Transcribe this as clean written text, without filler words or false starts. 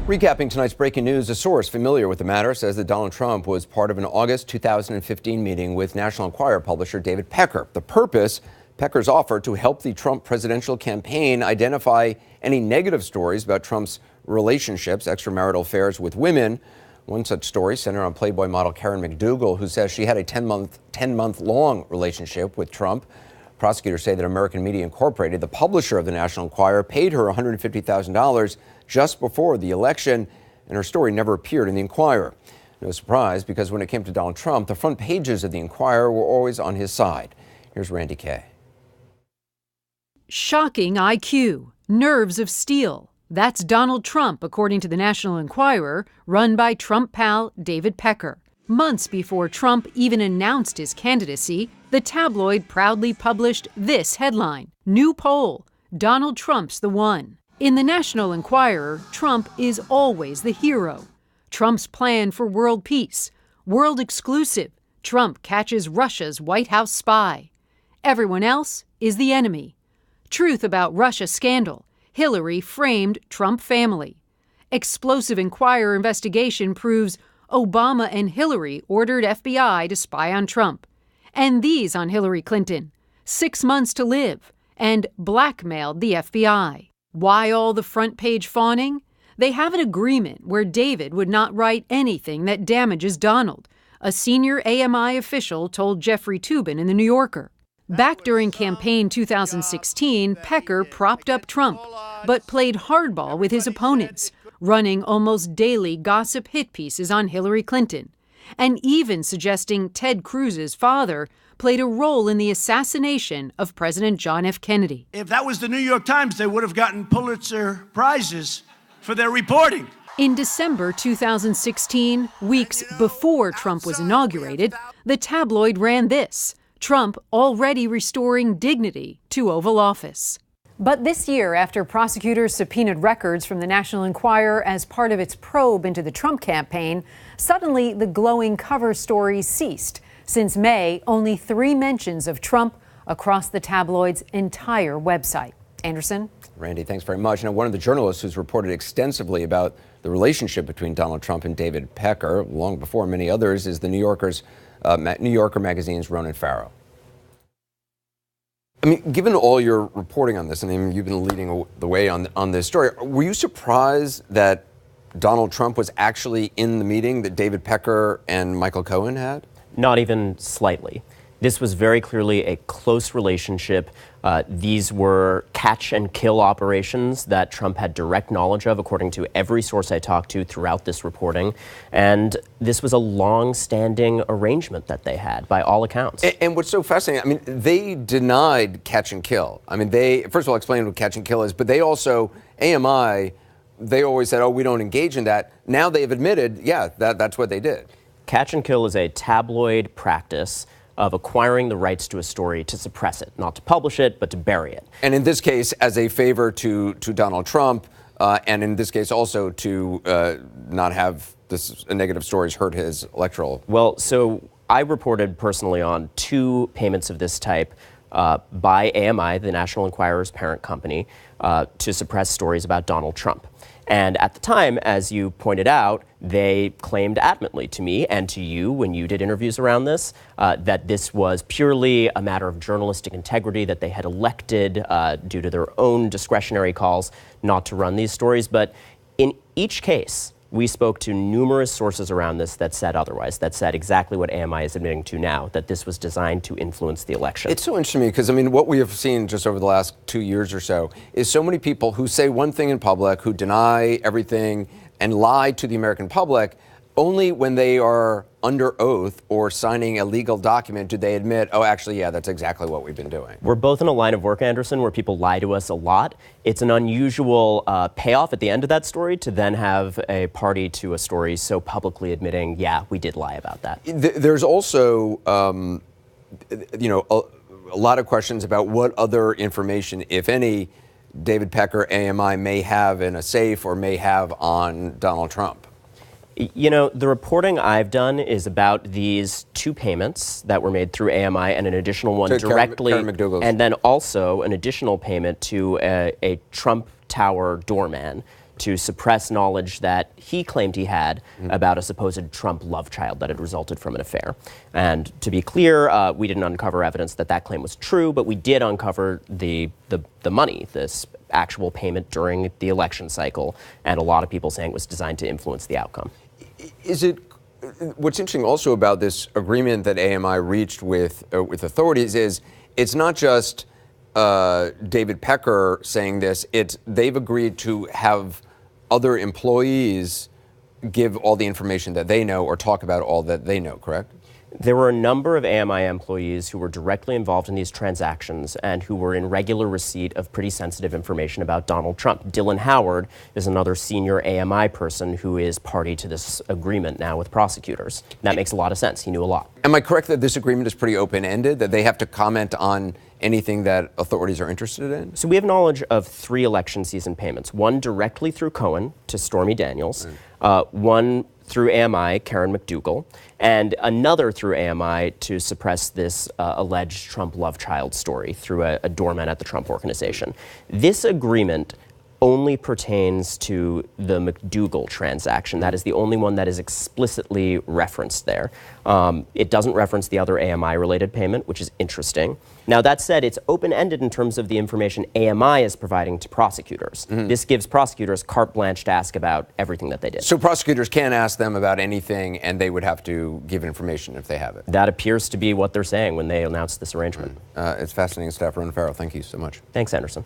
Recapping tonight's breaking news, a source familiar with the matter says that Donald Trump was part of an August 2015 meeting with National Enquirer publisher David Pecker. The purpose, Pecker's offer to help the Trump presidential campaign identify any negative stories about Trump's relationships, extramarital affairs with women. One such story centered on Playboy model Karen McDougal, who says she had a 10-month-long relationship with Trump. Prosecutors say that American Media Incorporated, the publisher of the National Enquirer, paid her $150,000 just before the election, and her story never appeared in the Enquirer. No surprise, because when it came to Donald Trump, the front pages of the Enquirer were always on his side. Here's Randy Kay. Shocking IQ, nerves of steel. That's Donald Trump, according to the National Enquirer, run by Trump pal David Pecker. Months before Trump even announced his candidacy, the tabloid proudly published this headline: New poll, Donald Trump's the one. In the National Enquirer, Trump is always the hero. Trump's plan for world peace, world exclusive, Trump catches Russia's White House spy. Everyone else is the enemy. Truth about Russia scandal, Hillary framed Trump family. Explosive Enquirer investigation proves Obama and Hillary ordered FBI to spy on Trump. And these on Hillary Clinton, 6 months to live, and blackmailed the FBI. Why all the front page fawning? They have an agreement where David would not write anything that damages Donald, a senior AMI official told Jeffrey Toobin in The New Yorker. Back during campaign 2016, Pecker propped up Trump, but played hardball with his opponents, running almost daily gossip hit pieces on Hillary Clinton, and even suggesting Ted Cruz's father played a role in the assassination of President John F. Kennedy. If that was the New York Times, they would have gotten Pulitzer Prizes for their reporting. In December 2016, weeks before Trump was inaugurated, the tabloid ran this: Trump already restoring dignity to Oval Office. But this year, after prosecutors subpoenaed records from the National Enquirer as part of its probe into the Trump campaign, suddenly the glowing cover stories ceased. Since May, only 3 mentions of Trump across the tabloid's entire website. Anderson? Randy, thanks very much. Now, one of the journalists who's reported extensively about the relationship between Donald Trump and David Pecker, long before many others, is the New Yorker magazine's Ronan Farrow. I mean, given all your reporting on this, and I mean, you've been leading the way on this story, were you surprised that Donald Trump was actually in the meeting that David Pecker and Michael Cohen had? Not even slightly. This was very clearly a close relationship. These were catch and kill operations that Trump had direct knowledge of, according to every source I talked to throughout this reporting. And this was a long-standing arrangement that they had, by all accounts. And what's so fascinating, I mean, they denied catch and kill. I mean, they, first of all, explained what catch and kill is, but they also, AMI, they always said, oh, we don't engage in that. Now they've admitted, yeah, that's what they did. Catch and kill is a tabloid practice of acquiring the rights to a story to suppress it, not to publish it, but to bury it. And in this case, as a favor to Donald Trump, and in this case also to not have this negative stories hurt his electoral. Well, so I reported personally on 2 payments of this type by AMI, the National Enquirer's parent company, to suppress stories about Donald Trump. And at the time, as you pointed out, they claimed adamantly to me and to you when you did interviews around this, that this was purely a matter of journalistic integrity, that they had elected, due to their own discretionary calls, not to run these stories. But in each case, we spoke to numerous sources around this that said otherwise, that said exactly what AMI is admitting to now, that this was designed to influence the election. It's so interesting to me because, I mean, what we have seen just over the last 2 years or so is so many people who say one thing in public, who deny everything and lie to the American public. Only when they are under oath or signing a legal document do they admit, oh, actually, yeah, that's exactly what we've been doing. We're both in a line of work, Anderson, where people lie to us a lot. It's an unusual payoff at the end of that story to then have a party to a story so publicly admitting, yeah, we did lie about that. There's also, you know, a lot of questions about what other information, if any, David Pecker, AMI may have in a safe or may have on Donald Trump. You know, the reporting I've done is about these 2 payments that were made through AMI and an additional one directly, and then also an additional payment to a Trump Tower doorman to suppress knowledge that he claimed he had about a supposed Trump love child that had resulted from an affair. And to be clear, we didn't uncover evidence that that claim was true, but we did uncover the money, this actual payment during the election cycle, and a lot of people saying it was designed to influence the outcome. What's interesting also about this agreement that AMI reached with authorities is it's not just David Pecker saying this, they've agreed to have other employees give all the information that they know or talk about all that they know, correct? There were a number of AMI employees who were directly involved in these transactions and who were in regular receipt of pretty sensitive information about Donald Trump. Dylan Howard is another senior AMI person who is party to this agreement now with prosecutors. That makes a lot of sense. He knew a lot. Am I correct that this agreement is pretty open-ended, that they have to comment on anything that authorities are interested in? So we have knowledge of 3 election season payments, one directly through Cohen to Stormy Daniels, one through AMI, Karen McDougal, and another through AMI to suppress this alleged Trump love child story through a doorman at the Trump Organization. This agreement only pertains to the McDougal transaction. That is the only one that is explicitly referenced there. It doesn't reference the other AMI-related payment, which is interesting. Now, that said, it's open-ended in terms of the information AMI is providing to prosecutors. This gives prosecutors carte blanche to ask about everything that they did. So prosecutors can't ask them about anything, and they would have to give information if they have it. That appears to be what they're saying when they announced this arrangement. It's fascinating stuff. Ronan Farrow, thank you so much. Thanks, Anderson.